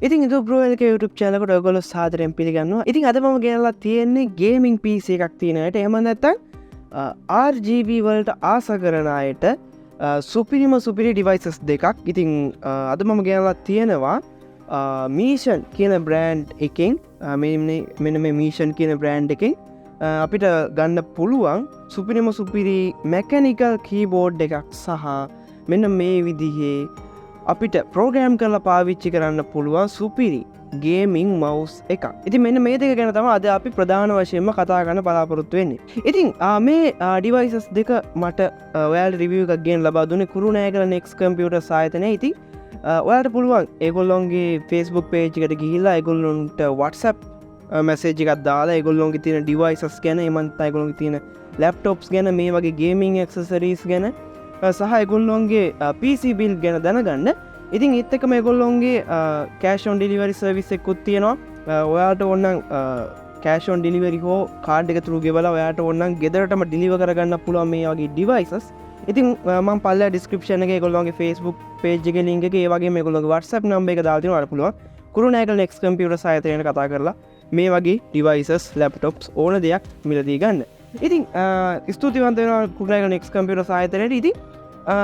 ඉතින් ඉදු බ්‍රෝල්ක YouTube channel එකට ඔයගොල්ලෝ සාදරයෙන් පිළිගන්නවා. ඉතින් අද මම ගෙනල්ලා තියෙන්නේ ගේමින් PC එකක් තියෙන අයට. එහෙම නැත්නම් RGB වලට ආස කරන අයට සුපිරි devices දෙකක්. ඉතින් අද මම ගෙනල්ලා තියෙනවා Meetion කියන brand එකෙන් මෙන්න මේ Meetion කියන brand එකෙන් අපිට ගන්න පුළුවන් සුපිරි mechanical keyboard එකක් සහ මෙන්න මේ විදිහේ අපිට ප්‍රෝග්‍රෑම් කරලා පාවිච්චි කරන්න පුළුවන් සුපිරි ගේමිං මවුස් එකක්. ඉතින් මෙන්න මේ දෙක ගැන තමයි අද අපි ප්‍රධාන වශයෙන්ම කතා කරන්න බලාපොරොත්තු වෙන්නේ. ඉතින් මේ devices දෙක මට ඔයාලට review එකක් ගෙන් ලබා දුන්නේ Kurunegala Next Computer ආයතනයේ. ඉතින් ඔයාලට පුළුවන් ඒගොල්ලොන්ගේ Facebook page එකට ගිහිල්ලා ඒගොල්ලොන්ට WhatsApp message එකක් දාලා ඒගොල්ලොන්ගේ තියෙන devices ගැන එමන්ත ඒගොල්ලොන්ගේ තියෙන laptops ගැන මේ වගේ gaming accessories ගැන සහ ඒගොල්ලොන්ගේ PC bill ගැන දැනගන්න. ඉතින් ඒත් එක්කම ඒගොල්ලොන්ගේ cash on delivery service එකකුත් තියෙනවා. ඔයාලට ඕනනම් cash on delivery හෝ card එක through ගෙවලා ඔයාලට ඕනනම් ගෙදරටම deliver කරගන්න පුළුවන් මේ වගේ devices. ඉතින් මම පල්ලා description එකේ ඒගොල්ලොන්ගේ Facebook page එකේ link එකේ ඒ වගේම ඒගොල්ලොන්ගේ WhatsApp number එක දාලා තියෙනවා. ඔයාලට පුළුවන් Kurunegala Next Computer ආයතනයට කතා කරලා මේ වගේ devices laptops ඕන දෙයක් මිලදී ගන්න. ඉතින් ස්තුතිවන්ත වෙනවා Kurunegala Next Computer ආයතනයට. ඉතින්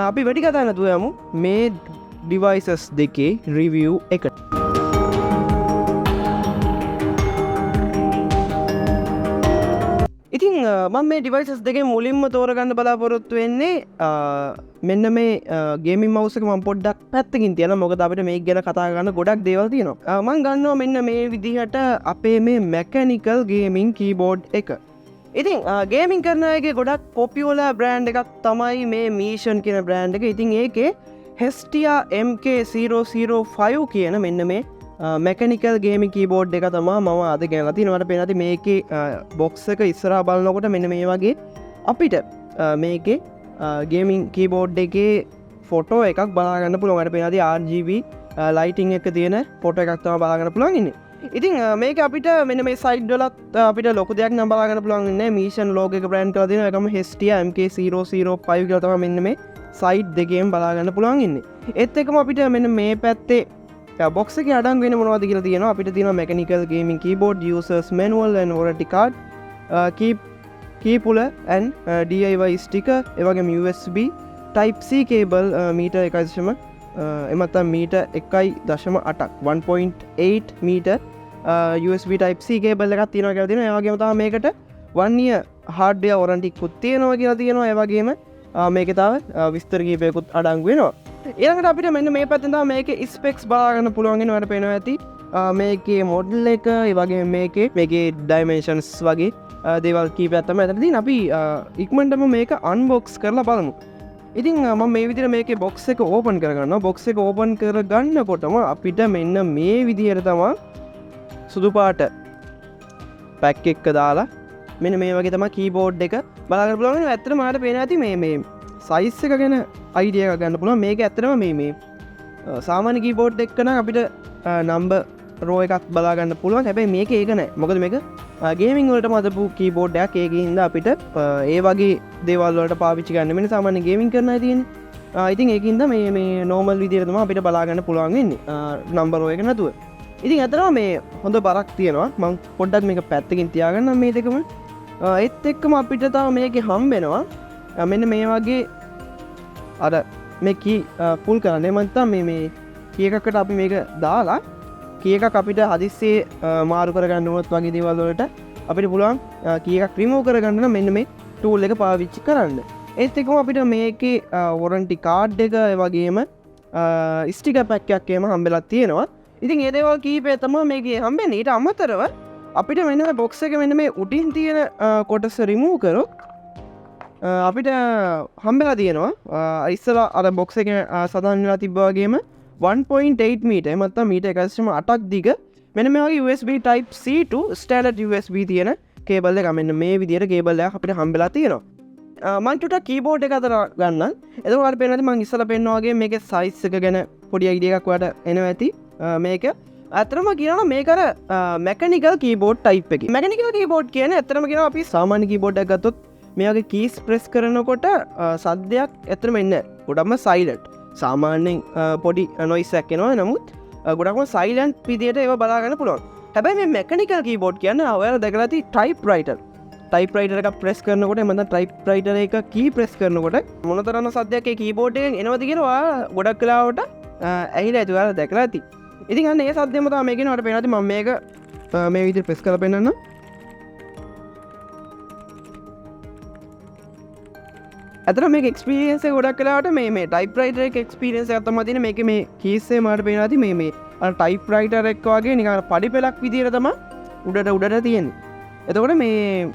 අපි වැඩි කතා නැතුව යමු මේ devices දෙකේ review එකට. ඉතින් මම මේ devices දෙකේ මුලින්ම තෝරගන්න බලාපොරොත්තු වෙන්නේ මෙන්න මේ gaming mouse එක මම පොඩ්ඩක් පැත්තකින් තියලා මොකද අපිට මේක ගැන කතා කරන්න ගොඩක් දේවල් තියෙනවා. මම ගන්නවා මෙන්න මේ විදිහට අපේ මේ mechanical gaming keyboard එක. ඉතින් ගේමින් කරන අයගේ ගොඩක් පොපියුලර් බ්‍රෑන්ඩ් එකක් තමයි මේ Meetion කියන බ්‍රෑන්ඩ් එක. ඉතින් ඒකේ Hestia MK005 කියන මෙන්න මේ mechanical gaming keyboard එක තමයි මම අද ගෙනලා තිනවා. මට පේනවා මේකේ box එක ඉස්සරහා බලනකොට මෙන්න මේ වගේ අපිට මේකේ gaming keyboard එකේ photo එකක් බලා ගන්න පුළුවන්. මට පේනවා RGB lighting එක තියෙන photo එකක් තමයි බලා ගන්න පුළුවන් ඉන්නේ. ඉතින් මේක අපිට මෙන්න මේ සයිඩ් වලත් අපිට ලොකු දෙයක් නම් බලා ගන්න පුළුවන් ඉන්නේ. Meetion logo එක brand කරලා තියෙනවා. ඒකම Hestia MK005 කියලා තමයි මෙන්න මේ සයිඩ් දෙකේම බලා ගන්න පුළුවන් ඉන්නේ. ඒත් එක්කම අපිට මෙන්න මේ පැත්තේ box එකේ අඩංගු වෙන මොනවද කියලා තියෙනවා. අපිට තියෙනවා mechanical gaming keyboard, users manual and warranty card, key puller and DIY sticker, ඒ වගේම USB type C cable meter 1.8 එමත්නම් මීටර් 1.8ක් 1.8 metre USB type C cable එකක් තියෙනවා කියලා තියෙනවා. ඒ වගේම තමයි මේකට 1 year hardware warranty එකකුත් තියෙනවා කියලා තියෙනවා. ඒ වගේම මේකේ තව විස්තර කීපයකුත් අඩංගු වෙනවා. ඊළඟට අපිට මෙන්න මේ පැත්තෙන් තමයි මේකේ specs බලා ගන්න පුළුවන් වෙනවා. ඔයාලට පේනවා ඇති මේකේ model එක, ඒ වගේම මේකේ dimensions වගේ දේවල් කීපයක් තමයි අතන තියෙන්නේ. අපි ඉක්මනටම මේක unbox කරලා බලමු. ඉතින් මම මේ විදිහට මේකේ box එක open කරගන්නවා. box එක open කරගන්නකොටම අපිට මෙන්න මේ විදිහට තමයි සුදු පාට pack එක දාලා මෙන්න මේ වගේ තමයි keyboard එක බලා ගන්න පුළුවන්. ඇත්තටම මට පේනවා ඇති මේ size එක ගැන idea එකක් ගන්න පුළුවන්. මේක ඇත්තටම මේ සාමාන්‍ය keyboard එක නම් අපිට number row එකක් බලා ගන්න පුළුවන්. හැබැයි මේක ඒක නෑ. මොකද මේක ගේමින් වලටම අදපු keyboard එකක්. ඒකේ හින්දා අපිට ඒ වගේ දේවල් වලට පාවිච්චි කරන්න වෙන්නේ. සාමාන්‍ය ගේමින් කරන අය තියෙන්නේ. ඉතින් ඒකින් හින්දා මේ normal විදියට තමයි අපිට බලා ගන්න පුළුවන් වෙන්නේ. number row එක නැතුව. ඉතින් ඇත්තටම මේ හොඳ බරක් තියෙනවා. මම පොඩ්ඩක් මේක පැත්තකින් තියාගන්නම් මේ දෙකම. ඒත් එක්කම අපිට තව මේකේ හම්බෙනවා මෙන්න මේ වගේ අර මේ key pull කරන්න. එමන් තමයි මේ key එකකට අපි මේක දාලා key එකක් අපිට හදිස්සියේ මාරු කරගන්න උනොත් වගේ දේවල් වලට අපිට පුළුවන් key එකක් remove කරගන්න නම් මෙන්න මේ tool එක පාවිච්චි කරන්න. ඒත් එක්කම අපිට මේකේ warranty card එක ඒ වගේම sticker pack එකක් එහෙම හම්බෙලා තියෙනවා. ඉතින් ඒ දේවල් කීපය තමයි මේකේ හම්බෙන්නේ. ඊට අමතරව අපිට මෙන්න මේ box එක මෙන්න මේ උඩින් තියෙන කොටස remove කරොත් අපිට හම්බෙලා තියෙනවා ඉස්සලා අර box එකේ සඳහන් වෙලා තිබ්බා වගේම 1.8 මීටර් එමත්නම් මීටර් 1.8ක් දිග මෙන්න මේ වගේ USB type C to standard USB තියෙන කේබල් එක මෙන්න මේ විදියට කේබල් එකක් අපිට හම්බෙලා තියෙනවා. මම චුට්ටක් keyboard එක අතර ගන්නම්. එතකොට ඔයාලට පේනවා මම ඉස්සලා පෙන්නවා වගේ මේකේ size එක ගැන පොඩි idea එකක් ඔයාලට එනවා ඇති. මේක ඇත්තටම කියනවා මේක අර mechanical keyboard type එකේ. mechanical keyboard කියන්නේ ඇත්තටම කියනවා අපි සාමාන්‍ය keyboard එකක් ගත්තොත් මේ වගේ keys press කරනකොට සද්දයක් ඇත්තටම එන්නේ නැහැ. ගොඩක්ම silent. සාමාන්‍යයෙන් පොඩි noise එකක් එනවා. නමුත් ගොඩක්ම සයිලන්ට් විදියට ඒව බලාගන්න පුළුවන්. හැබැයි මේ මෙකනිකල් කීබෝඩ් කියන්නේ ඔයාලා දැකලා ඇති ටයිප්රයිටර්. ටයිප්රයිටර් එක ප්‍රෙස් කරනකොට එමෙන්න ටයිප්රයිටර් එක කී ප්‍රෙස් කරනකොට මොනතරම් සද්දයක් ඒ කීබෝඩ් එකෙන් එනවද කියලා ඔයා ගොඩක් වෙලාවට ඇහිලා ඇති ඔයාලා දැකලා ඇති. ඉතින් අන්න ඒ සද්දෙම තමයි මේකේ නට පේනවා. මම මේක මේ විදිහට ප්‍රෙස් කරලා පෙන්නන්න. ඇතර මේ එක්ස්පීරියන්ස් එක ගොඩක් වෙලාවට මේ ටයිප්රයිටර් එක එක්ස්පීරියන්ස් එකක් තමයි තියෙන්නේ. මේකේ මේ කීස් එක මාට පේනවා ඇති මේ අර ටයිප්රයිටර් එක වගේ නිකන් පඩි පෙලක් විදියට තමයි උඩට තියෙන්නේ. එතකොට මේ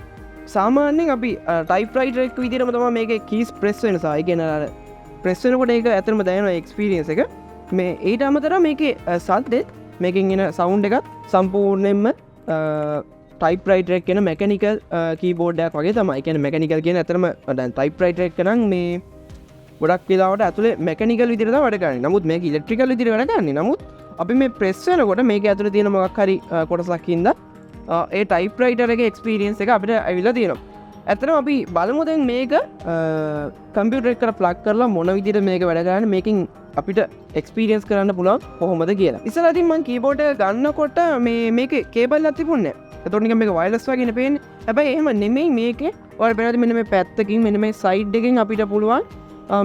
සාමාන්‍යයෙන් අපි ටයිප්රයිටර් එක විදිහටම තමයි මේකේ කීස් ප්‍රෙස් වෙන සා. ඒ කියන්නේ අර ප්‍රෙස් වෙනකොට ඒක ඇත්තටම දැනෙන එක්ස්පීරියන්ස් එක. මේ ඊට අමතරව මේකේ සද්දෙත් මේකෙන් එන සවුන්ඩ් එකත් සම්පූර්ණයෙන්ම ටයිප්රයිටර් එක කියන මෙකැනිකල් කීබෝඩ් එකක් වගේ තමයි. ඒ කියන්නේ මෙකැනිකල් කියන ඇත්තටම දැන් ටයිප්රයිටර් එක නම් මේ ගොඩක් වෙලාවට ඇතුලේ මෙකැනිකල් විදිහට තමයි වැඩ කරන්නේ. නමුත් මේක ඉලෙක්ට්‍රිකල් විදිහට වැඩ කරන්නේ. නමුත් අපි මේ ප්‍රෙස් වෙනකොට මේක ඇතුලේ තියෙන මොකක් හරි කොටසක් ඉඳලා ඒ ටයිප්රයිටර් එකේ එක්ස්පීරියන්ස් එක අපිට ඇවිල්ලා තියෙනවා. ඇත්තටම අපි බලමු දැන් මේක කම්පියුටර් එකට ප්ලග් කරලා මොන විදිහට මේක වැඩ කරන්නේ මේකෙන් අපිට එක්ස්පීරියන්ස් කරන්න පුළුවන් කොහොමද කියලා. ඉස්සරහදී මම කීබෝඩ් එක ගන්නකොට මේකේ කේබල් එකක් තිබුණේ නැහැ. එතකොට නිකන් මේක වයර්ලස් වගේනේ පේන්නේ. හැබැයි එහෙම නෙමෙයි මේකේ. ඔයාලා බලද්දි මෙන්න මේ පැත්තකින් මෙන්න මේ සයිඩ් එකෙන් අපිට පුළුවන්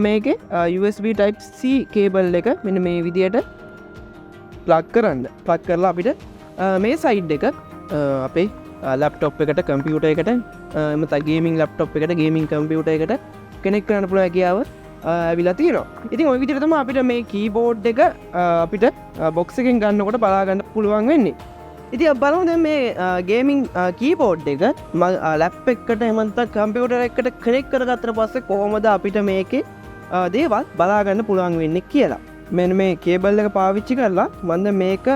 මේකේ USB type C කේබල් එක මෙන්න මේ විදිහට ප්ලග් කරන්න. ප්ලග් කරලා අපිට මේ සයිඩ් එක අපේ ලැප්ටොප් එකට කම්පියුටර් එකට එමත ගේමින් ලැප්ටොප් එකට ගේමින් කම්පියුටර් එකට කනෙක්ට් කරන්න පුළුවන් හැකියාව ඇවිල්ලා තියෙනවා. ඉතින් ওই විදිහට තමයි අපිට මේ කීබෝඩ් එක අපිට බොක්ස් එකෙන් ගන්නකොට බලා ගන්න පුළුවන් වෙන්නේ. ඉතින් අපි බලමු දැන් මේ ගේමින් කීබෝඩ් එක ලැප් එකකට එහෙම නැත්නම් කම්පියුටර් එකකට කනෙක්ට් කරගත්තට පස්සේ කොහොමද අපිට මේකේ දේවල් බලා ගන්න පුළුවන් වෙන්නේ කියලා. මෙන්න මේ කේබල් එක පාවිච්චි කරලා මම දැන් මේක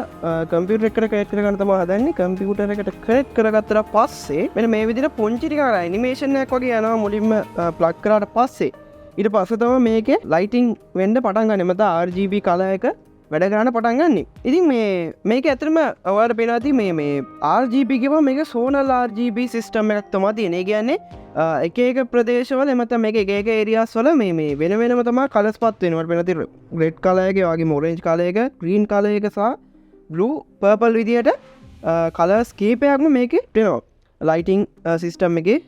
කම්පියුටර් එකට කනෙක්ට් කරගන්න තමයි හදන්නේ. කම්පියුටර් එකට කනෙක්ට් කරගත්තට පස්සේ මෙන්න මේ විදිහට පුංචි ටිකක් ඇනිමේෂන් එකක් වගේ යනවා මුලින්ම ප්ලග් කරාට පස්සේ. ඊට පස්සේ තමයි මේකේ ලයිටිං වෙන්න පටන් ගන්න. මත RGB කලර් එක වැඩ කරන්න පටන් ගන්න. ඉතින් මේක ඇත්තටම ඔයාලට පේනවා ඇති මේ RGB කියවම මේක සෝනල් RGB සිස්ටම් එකක් තමයි තියෙන්නේ. ඒ කියන්නේ එක එක ප්‍රදේශවල එමත මේක එක එක ඒරියාස් වල මේ වෙන වෙනම තමයි කලර්ස් පත් වෙනවා. වෙන තියෙන රෙඩ් කලර් එක, වගේම ඔරෙන්ජ් කලර් එක, ග්‍රීන් කලර් එක සහ බ්ලූ පර්පල් විදියට කලර්ස් කීපයක්ම මේකේ තියෙනවා. ලයිටිං සිස්ටම් එකේ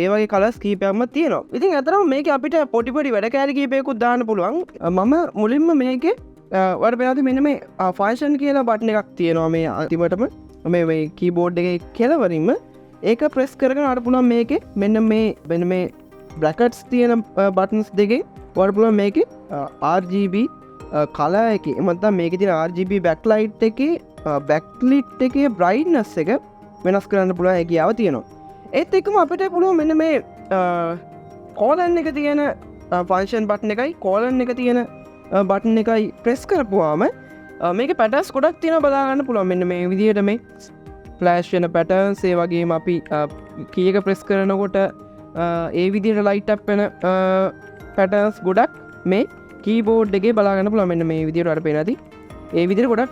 ඒ වගේ කලර්ස් කීපයක්ම තියෙනවා. ඉතින් අතරම මේක අපිට පොඩි පොඩි වැඩ කෑලි කීපයකුත් දාන්න පුළුවන්. මම මුලින්ම මේකේ ඔයාලට පේනවාද මෙන්න මේ ෆන්ක්ෂන් කියලා බටන් එකක් තියෙනවා මේ අන්තිමටම මේ කීබෝඩ් එකේ කෙළවරින්ම ඒක ප්‍රෙස් කරගෙන අර පුළුවන් මේකේ මෙන්න මේ බ්‍රැකට්ස් තියෙන බටන්ස් දෙකේ ඔයාලට පුළුවන් මේකේ RGB කලර් එකේ එහෙම නැත්නම් මේකේ තියෙන RGB බෑක්ලයිට් එකේ බෑක්ලිට් එකේ බ්‍රයිට්නස් එක වෙනස් කරන්න පුළුවන් හැකියාව තියෙනවා. ඒත් එක්කම අපිට පුළුවන් මෙන්න මේ කෝලන් එක තියෙන ෆන්ක්ෂන් බටන් එකයි කෝලන් එක තියෙන බටන් එකයි ප්‍රෙස් කරපුවාම මේක පැටර්න්ස් ගොඩක් තියෙනවා බලා ගන්න පුළුවන්. මෙන්න මේ විදිහට මේ ෆ්ලෑෂ් වෙන පැටර්න්ස් ඒ වගේම අපි කී එක ප්‍රෙස් කරනකොට ඒ විදිහට ලයිට් අප් වෙන පැටර්න්ස් ගොඩක් මේ කීබෝඩ් එකේ බලා ගන්න පුළුවන්. මෙන්න මේ විදිහට අර පේනවාද ඒ විදිහට ගොඩක්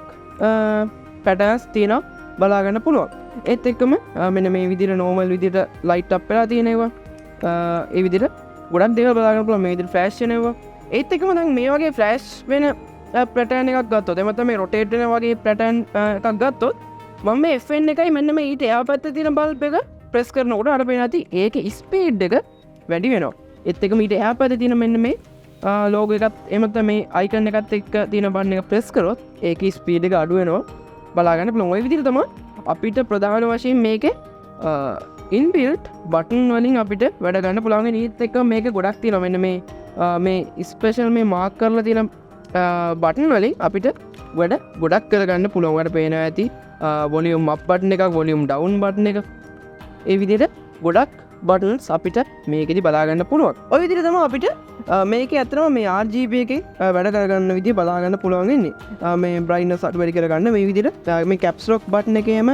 පැටර්න්ස් තියෙනවා බලා ගන්න පුළුවන්. ඒත් එක්කම මෙන්න මේ විදිහට නෝමල් විදිහට ලයිට් අප් වෙලා තියෙන ඒවා ඒ විදිහට ගොඩක් දේවල් බලා ගන්න පුළුවන්. මේ විදිහට ෆ්ලෑෂ් වෙන ඒවා ඒත් එක්කම දැන් මේ වගේ ෆ්ලෑෂ් වෙන පැටර්න් එකක් ගත්තොත් එහෙම නැත්නම් මේ රොටේට් වෙන වගේ පැටර්න් එකක් ගත්තොත් මම මේ FN එකයි මෙන්න මේ ඊට එහා පැත්තේ තියෙන බල්බ් එක ප්‍රෙස් කරනකොට අර පේන ඇති ඒකේ ස්පීඩ් එක වැඩි වෙනවා. ඒත් එක්කම ඊට එහා පැත්තේ තියෙන මෙන්න මේ ලෝගෝ එකත් එහෙම නැත්නම් මේ අයිකන් එකත් එක්ක තියෙන බටන් එක ප්‍රෙස් කරොත් ඒකේ ස්පීඩ් එක අඩු වෙනවා බලා ගන්න පුළුවන්. ওই විදිහට තමයි අපිට ප්‍රධාන වශයෙන් මේකේ ඉන්බිල්ට් බටන් වලින් අපිට වැඩ ගන්න පුළුවන්. ඊට එක්ක මේක ගොඩක් තියෙනවා. මෙන්න මේ ස්පෙෂල් මේ මාක් කරලා තියෙන බටන් වලින් අපිට වැඩ ගොඩක් කරගන්න පුළුවන්. ඔයාලට පේනවා ඇති වොලියුම් අප් බටන් එකක්, වොලියුම් ඩවුන් බටන් එක. ඒ විදිහට ගොඩක් බටන්ස් අපිට මේකෙදි බලා ගන්න පුළුවන්. ඔය විදිහට තමයි අපිට මේකේ ඇත්තටම මේ RGB එකේ වැඩ කරගන්න විදිහ බලා ගන්න පුළුවන් වෙන්නේ. මේ බ්‍රයිට්නස් අඩු වැඩි කරගන්න මේ විදිහට මේ කැප්ස් ලොක් බටන් එකේම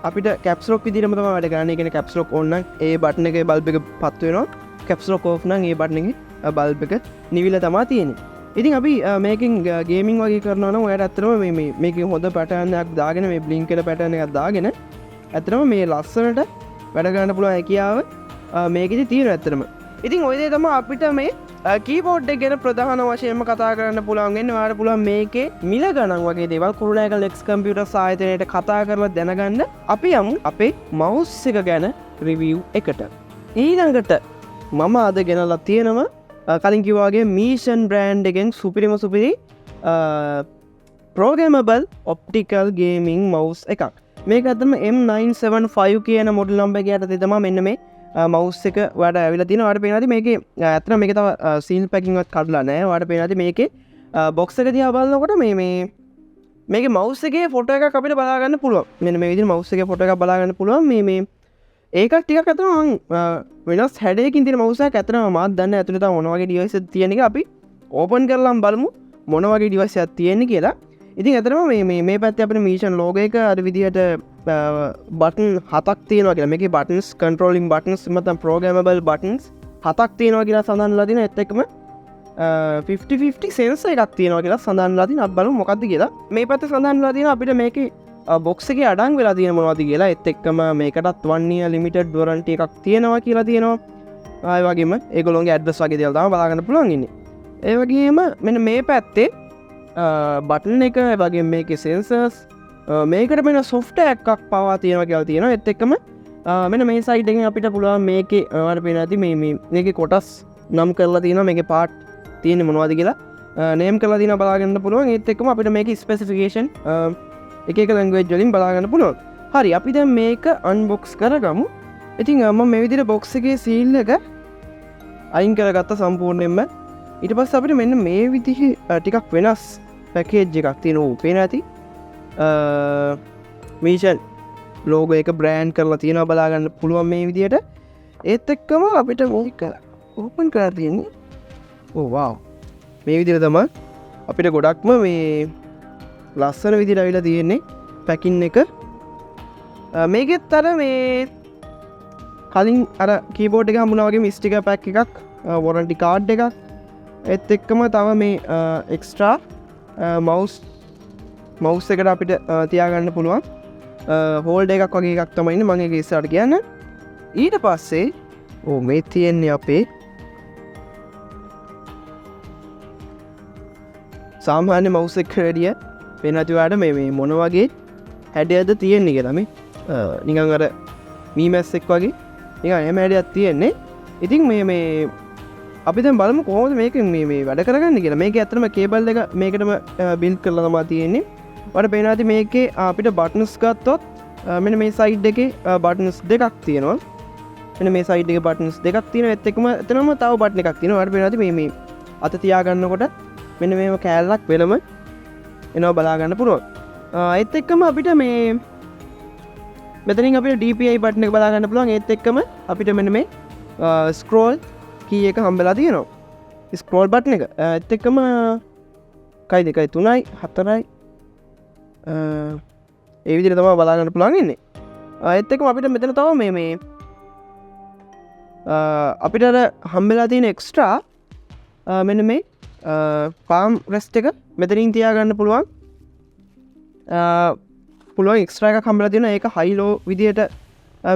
අපිට කැප්ස් ලොක් විදිහටම තමයි වැඩ කරන්නේ. ඒ කියන්නේ කැප්ස් ලොක් ඕන් නම් ඒ බටන් එකේ බල්බ් එක පත් වෙනවා. කැප්ස් ලොක් ඕෆ් නම් ඒ බටන් එකේ බල්බ් එක නිවිලා තමයි තියෙන්නේ. ඉතින් අපි මේකෙන් ගේමින් වගේ කරනවා නම් ඔයාලට ඇත්තටම මේකේ හොඳ පැටර්න් එකක් දාගෙන මේ බ්ලින්ක් කරන පැටර්න් එකක් දාගෙන ඇත්තටම මේ ලස්සනට වැඩ ගන්න පුළුවන් හැකියාව මේකෙදි තියෙනවා ඇත්තටම. ඉතින් ওই දේ තමයි අපිට මේ කීබෝඩ් එක ගැන ප්‍රධාන වශයෙන්ම කතා කරන්න පුළුවන් වෙන්නේ ඔයාලට පුළුවන් මේකේ මිල ගණන් වගේ දේවල් කුරුණෑගල X කම්පියුටර්ස් ආයතනයට කතා කරලා දැනගන්න. අපි යමු අපේ මවුස් එක ගැන රිවිව් එකට. ඊළඟට මම අද ගෙනලා තියෙනවා කලින් කිව්වා වගේ Meetion brand එකෙන් සුපිරිම සුපිරි programmable optical gaming mouse එකක්. මේක අතම M975 කියන මොඩල් නම්බර් එක යටතේ තමයි මෙන්න මේ මවුස් එක ඔයාලට ඇවිල්ලා තියෙනවා. ඔයාලට පේනවාද මේකේ ඇත්තටම මේක තව සීල් පැකින්ග් එකක් කඩලා නැහැ. ඔයාලට පේනවාද මේකේ බොක්ස් එක දිහා බලනකොට මේකේ මවුස් එකේ ෆොටෝ එකක් අපිට බලා ගන්න පුළුවන්. මෙන්න මේ විදිහට මවුස් එකේ ෆොටෝ එකක් බලා ගන්න පුළුවන්. මේ ඒකත් ටිකක් අතන වෙනස් හැඩයකින් තියෙන මවුස් එකක් අතන මාත් දන්නේ ඇතුලේ තව මොන වගේ ඩිවයිස් එකක් තියෙන එක අපි ඕපන් කරලාම බලමු මොන වගේ ඩිවයිස් එකක් තියෙන්නේ කියලා. ඉතින් ඇතරම මේ පැත්තේ අපිට Meetion logo එක අර විදිහට බටන් 7ක් තියෙනවා කියලා. මේකේ buttons controlling buttons නැත්නම් programmable buttons 7ක් තියෙනවා කියලා සඳහන්ලා තියෙනවා. ඒත් එක්කම 50-50 sensor එකක් තියෙනවා කියලා සඳහන්ලා තියෙනවා. අපි බලමු මොකක්ද කියලා. මේ පැත්තේ සඳහන්ලා තියෙනවා අපිට මේකේ box එකේ අඩං වෙලා තියෙන මොනවද කියලා. ඒත් එක්කම මේකටත් 1 year limited warranty එකක් තියෙනවා කියලා තියෙනවා. ආය වගේම ඒගොල්ලෝගේ address වගේ දේවල් තමයි බලා ගන්න පුළුවන් ඉන්නේ. ඒ වගේම මෙන්න මේ පැත්තේ බටන් එක වගේ මේකේ සෙන්සර්ස් මේකට මෙන්න සොෆ්ට්වෙයාර් එකක් පවා තියෙනවා කියලා තියෙනවා. ඒත් එක්කම මෙන්න මේ සයිඩ් එකෙන් අපිට පුළුවන් මේකේ ඔයාලට පේන ඇති මේකේ කොටස් නම් කරලා තියෙනවා. මේකේ පාර්ට් තියෙන්නේ මොනවද කියලා නේම් කරලා තියෙනවා බලා ගන්න පුළුවන්. ඒත් එක්කම අපිට මේකේ ස්පෙસિෆිකේෂන් එක ලැන්ග්වේජ් වලින් බලා ගන්න පුළුවන්. හරි අපි දැන් මේක අන්බොක්ස් කරගමු. ඉතින් මම මේ විදිහට බොක්ස් එකේ සීල් එක අයින් කරගත්ත සම්පූර්ණයෙන්ම. ඊට පස්සේ අපිට මෙන්න මේ විදිහේ ටිකක් වෙනස් පැකේජ් එකක් තියෙනවා. පේන ඇති Meetion logo එක බ්‍රෑන්ඩ් කරලා තියෙනවා බලා ගන්න පුළුවන් මේ විදිහට. ඒත් එක්කම අපිට මේක ඕපන් කරලා තියෙන්නේ. ඕ වව්. මේ විදිහට තමයි අපිට ගොඩක්ම මේ ලස්සන විදිහට අවිලා තියෙන්නේ පැකින් එක. මේකෙත් අර මේ කලින් අර කීබෝඩ් එක හම්බුණා වගේ ස්ටිකර් පැක් එකක්, warranty card එකක්, ඒත් එක්කම තව මේ එක්ස්ට්‍රා මවුස් එකට අපිට තියාගන්න පුළුවන් හෝල්ඩර් එකක් වගේ එකක් තමයි ඉන්නේ. මම ඒක ඉස්සරහට කියන්න. ඊට පස්සේ මේ තියෙන්නේ අපේ සාමාන්‍ය මවුස් එකකට වැඩිය වෙනත් ඔයාලට මේ මොන වගේ හැඩයක්ද තියෙන්නේ කියලා. මේ නිකන් අර මීමැස් එක් වගේ නිකන් එහෙම හැඩයක් තියෙන්නේ. ඉතින් මේ අපි දැන් බලමු කොහොමද මේක මේ වැඩ කරගන්නේ කියලා. මේකේ ඇත්තටම කේබල් එක මේකටම බිල්ඩ් කරලා තමයි තියෙන්නේ. ඔයාලට පේනවා ඇති මේකේ අපිට බටන්ස් ගත්තොත් මෙන්න මේ සයිඩ් එකේ බටන්ස් දෙකක් තියෙනවා. මෙන්න මේ සයිඩ් එකේ බටන්ස් දෙකක් තියෙනවා. ඒත් එක්කම එතනම තව බටන් එකක් තියෙනවා. ඔයාලට පේනවා ඇති මේ අත තියා ගන්නකොට මෙන්න මේව කෑල්ලක් වෙලම එනවා බලා ගන්න පුළුවන්. ඒත් එක්කම අපිට මේ මෙතනින් අපිට DPI බටන් එක බලා ගන්න පුළුවන්. ඒත් එක්කම අපිට මෙන්න මේ ස්ක්‍රෝල් කී එක හම්බෙලා තියෙනවා. ස්ක්‍රෝල් බටන් එක. ඒත් එක්කම කයි 2යි 3යි 4යි ඒ විදිහට තමයි බලා ගන්න පුළුවන් ඉන්නේ. ඒත් එක්කම අපිට මෙතන තව මේ අපිට අර හම්බෙලා තියෙන එක්ස්ට්‍රා මෙන්න මේ palm rest එක මෙතනින් තියාගන්න පුළුවන්. එක්ස්ට්‍රා එකක් හම්බෙලා තියෙනවා. ඒක high low විදියට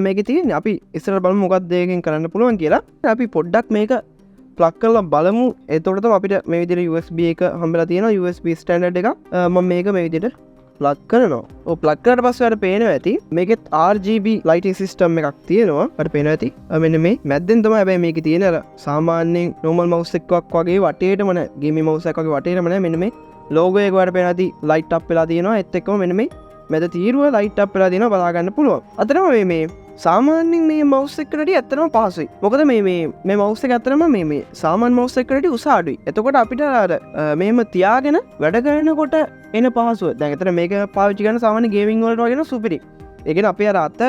මේකේ තියෙන්නේ. අපි ඉස්සරහට බලමු මොකක්ද ඒකෙන් කරන්න පුළුවන් කියලා. අපි පොඩ්ඩක් මේක ප්ලග් කරලා බලමු. එතකොට තමයි අපිට මේ විදිහට USB එක හම්බෙලා තියෙනවා. USB ස්ටෑන්ඩඩ් එකක්. මම මේක මේ විදිහට ප්ලග් කරනවා. ප්ලග් කරාට පස්සේ ඔයාලට පේනවා ඇති මේකෙත් RGB lighting system එකක් තියෙනවා. ඔයාලට පේනවා ඇති මෙන්න මේ මැද්දෙන් තමයි හැබැයි මේකේ තියෙන අර සාමාන්‍යයෙන් normal mouse එකක් වගේ වටේටම නැහැ. gaming mouse එකක් වගේ වටේටම නැහැ. මෙන්න මේ logo එක ඔයාලට පේනවා ඇති light up වෙලා තියෙනවා. ඒත් එක්කම මෙන්න මේ මැද තීරුව light up වෙලා තියෙනවා බලා ගන්න පුළුවන්. අතරම මේ සාමාන්‍යයෙන් මේ mouse එකකට ඇත්තටම පහසුයි. මොකද මේ mouse එක ඇත්තටම මේ සාමාන්‍ය mouse එකකට උස අඩුයි. එතකොට අපිට අර මේම තියාගෙන වැඩ කරනකොට එන පහසුව. දැන් ඇත්තට මේක පාවිච්චි කරන සාමාන්‍ය ගේමින් වලට වගේ නෝ සුපිරි. ඒ කියන්නේ අපේ අර අත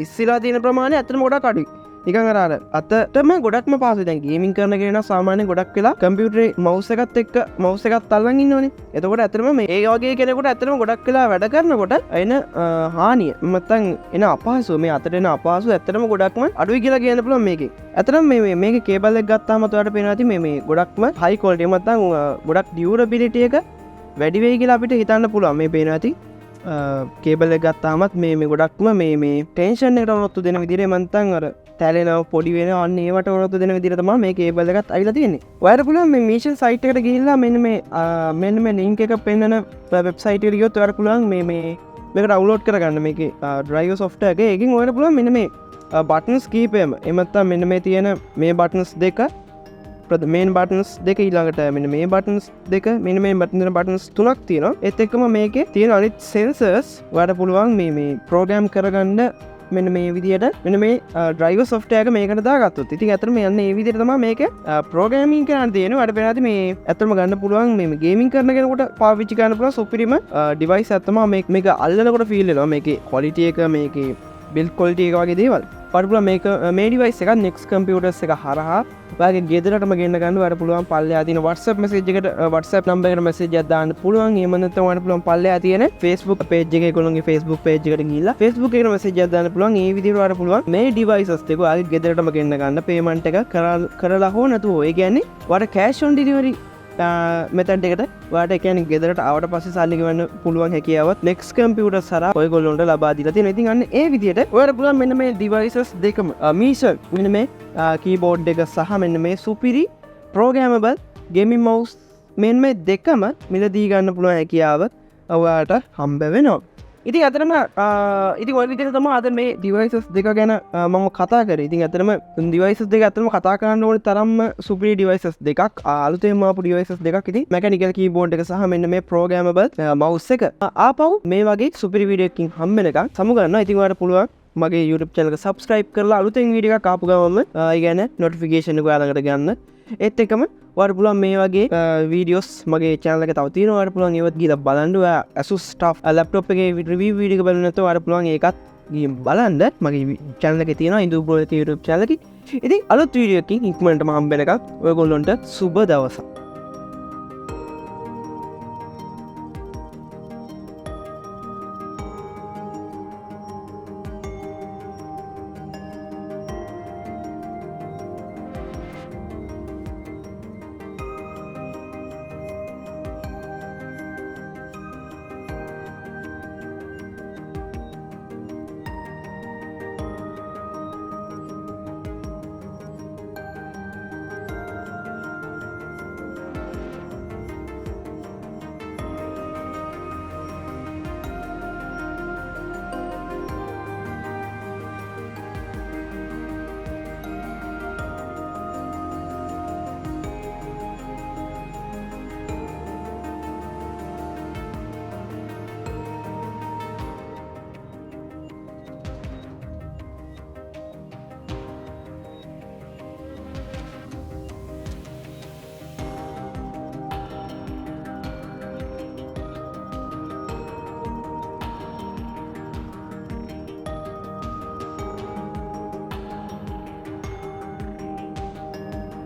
ඉස්සිලා තියෙන ප්‍රමාණය ඇත්තටම ගොඩක් අඩුයි. නිකන් අර අතටම ගොඩක්ම පහසුයි. දැන් ගේමින් කරන කෙනා සාමාන්‍යයෙන් ගොඩක් වෙලා කම්පියුටරේ mouse එකත් එක්ක mouse එකත් අල්ලන් ඉන්නවනේ. එතකොට ඇත්තටම මේ වගේ කෙනෙකුට ඇත්තටම ගොඩක් වෙලා වැඩ කරනකොට එන හානිය නැත්නම් එන අපහසුව මේ අතට එන අපහසුව ඇත්තටම ගොඩක්ම අඩුයි කියලා කියන්න පුළුවන් මේකෙන්. ඇත්තටම මේකේ කේබල් එක ගත්තාම ඔයාලට පේනවා ඇති මේ ගොඩක්ම high quality නැත්නම් ගොඩක් durability එක වැඩි වෙයි කියලා අපිට හිතන්න පුළුවන්. මේ පේනවා ඇති කේබල් එක ගත්තාමත් මේ ගොඩක්ම මේ ටෙන්ෂන් එකට ඔනොත්තු දෙන විදිහට මන්තන් අර තැලෙනව පොඩි වෙන අන්න ඒවට ඔරොත්තු දෙන විදිහට තමයි මේ කේබල් එකත් අයිලා තියෙන්නේ. ඔයාලට පුළුවන් මේ Meetion site එකට ගිහිල්ලා මෙන්න මේ link එක පෙන්නන website එකට ගියොත් ඔයාලට පුළුවන් මේක download කරගන්න මේකේ driver software එක. ඒකෙන් ඔයාලට පුළුවන් මෙන්න මේ buttons කීපෙම එමත්තා මෙන්න මේ තියෙන මේ buttons දෙක මේන් බටන්ස් දෙක ඊළඟට මෙන්න මේ බටන්ස් දෙක මෙන්න මේ බටන්ස් තුනක් තියෙනවා. ඒත් එක්කම මේකේ තියෙන අනිත් sensors ඔයාලට පුළුවන් මේ program කරගන්න මෙන්න මේ විදියට මෙන්න මේ driver software එක මේකට දාගත්තොත් ඉතින් ඇත්තටම යන්නේ මේ විදියට තමයි මේක programming කරන්න තියෙන්නේ. ඔයාලට වෙනාදී මේ ඇත්තටම ගන්න පුළුවන් මේ gaming කරන කෙනෙකුට පාවිච්චි කරන්න පුළුවන් සුපිරිම device එකක් තමයි මේක අල්ලනකොට feel වෙනවා මේකේ quality එක මේකේ build quality එක වගේ දේවල්. ඔයාලට පුළුවන් මේක මේ device එක next computers එක හරහා ඔයාගේ ගෙදරටම ගෙන්න ගන්න ඔයාලට පුළුවන් පල්ලෙහා තියෙන WhatsApp message එකට WhatsApp number එකට message එකක් දාන්න පුළුවන්. එහෙම නැත්නම් ඔයාලට පුළුවන් පල්ලෙහා තියෙන Facebook page එකේ ඒගොල්ලෝගේ Facebook page එකට ගිහිල්ලා Facebook එකට message එකක් දාන්න පුළුවන්. මේ විදිහට ඔයාලට පුළුවන් මේ devices දෙක ඔයාගේ ගෙදරටම ගෙන්න ගන්න payment එක කරලා හෝ නැතුව. ඒ කියන්නේ ඔයාලට cash on delivery මෙතැන්ට එකට වාට එකන ගෙදරට අවට පස්සේ සල්ලි ගෙවන්න පුළුවන් හැකියාවත් next computer සරා ඔයගොල්ලොන්ට ලබා දීලා තියෙනවා. ඉතින් අන්න ඒ විදිහට ඔයාලට පුළුවන් මෙන්න මේ devices දෙකම Meetion මෙන්න මේ keyboard එක සහ මෙන්න මේ සුපිරි programmable gaming mouse මෙන්න මේ දෙකම මිලදී ගන්න පුළුවන් හැකියාව ඔයාලට හම්බ වෙනවා. ඉතින් අතරම ඉතින් ඔය විදිහට තමයි අද මේ devices දෙක ගැන මම කතා කරේ. ඉතින් අතරම devices දෙක අතරම කතා කරන්න ඕනේ තරම්ම සුපිරි devices දෙකක් අලුතෙන්ම ආපු devices දෙකක්. ඉතින් mechanical keyboard එක සහ මෙන්න මේ programmable mouse එක ආපහු මේ වගේ සුපිරි වීඩියෝ එකකින් හම්බ වෙනකන් සමු ගන්නවා. ඉතින් ඔයාලට පුළුවන් මගේ YouTube channel එක subscribe කරලා අලුතෙන් වීඩියෝ එකක් ආපු ගමන්ම ඒ කියන්නේ notification එක ඔයාලකට ගන්න. ඒත් එක්කම ඔයාලට පුළුවන් මේ වගේ වීඩියෝස් මගේ channel එකේ තව තියෙනවා. ඔයාලට පුළුවන් ඒවත් ගිහලා බලන්න. ඔයා Asus stuff laptop එකේ review වීඩියෝ එක බලන්න නැත්නම් ඔයාලට පුළුවන් ඒකත් ගිහින් බලන්න. මගේ channel එකේ තියෙනවා indu brolk YouTube channel එකේ. ඉතින් අලුත් වීඩියෝ එකකින් ඉක්මනටම හම්බ වෙනකම් ඔයගොල්ලොන්ට සුබ දවසක්.